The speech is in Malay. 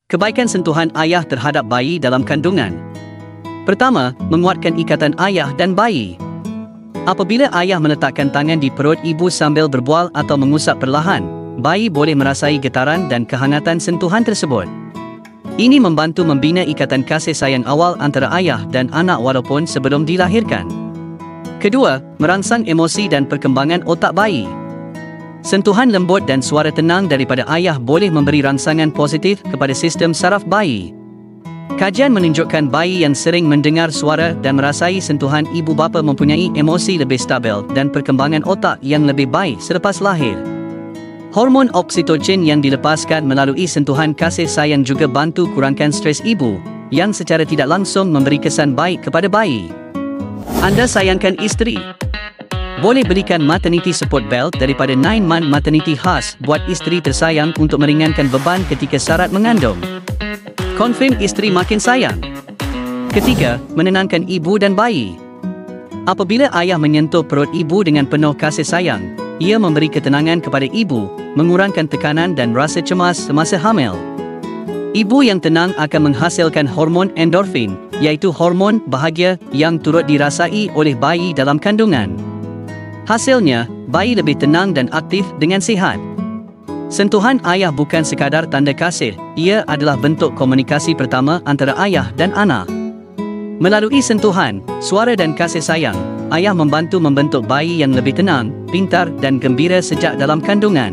Kebaikan sentuhan ayah terhadap bayi dalam kandungan. Pertama, menguatkan ikatan ayah dan bayi. Apabila ayah meletakkan tangan di perut ibu sambil berbual atau mengusap perlahan, bayi boleh merasai getaran dan kehangatan sentuhan tersebut. Ini membantu membina ikatan kasih sayang awal antara ayah dan anak walaupun sebelum dilahirkan. Kedua, merangsang emosi dan perkembangan otak bayi. Sentuhan lembut dan suara tenang daripada ayah boleh memberi rangsangan positif kepada sistem saraf bayi. Kajian menunjukkan bayi yang sering mendengar suara dan merasai sentuhan ibu bapa mempunyai emosi lebih stabil dan perkembangan otak yang lebih baik selepas lahir. Hormon oksitosin yang dilepaskan melalui sentuhan kasih sayang juga bantu kurangkan stres ibu, yang secara tidak langsung memberi kesan baik kepada bayi. Anda sayangkan isteri. Boleh belikan maternity support belt daripada 9-month maternity khas buat isteri tersayang untuk meringankan beban ketika syarat mengandung. Konfirm isteri makin sayang. Ketiga, menenangkan ibu dan bayi. Apabila ayah menyentuh perut ibu dengan penuh kasih sayang, ia memberi ketenangan kepada ibu, mengurangkan tekanan dan rasa cemas semasa hamil. Ibu yang tenang akan menghasilkan hormon endorfin, iaitu hormon bahagia yang turut dirasai oleh bayi dalam kandungan. Hasilnya, bayi lebih tenang dan aktif dengan sihat. Sentuhan ayah bukan sekadar tanda kasih, ia adalah bentuk komunikasi pertama antara ayah dan anak. Melalui sentuhan, suara dan kasih sayang, ayah membantu membentuk bayi yang lebih tenang, pintar dan gembira sejak dalam kandungan.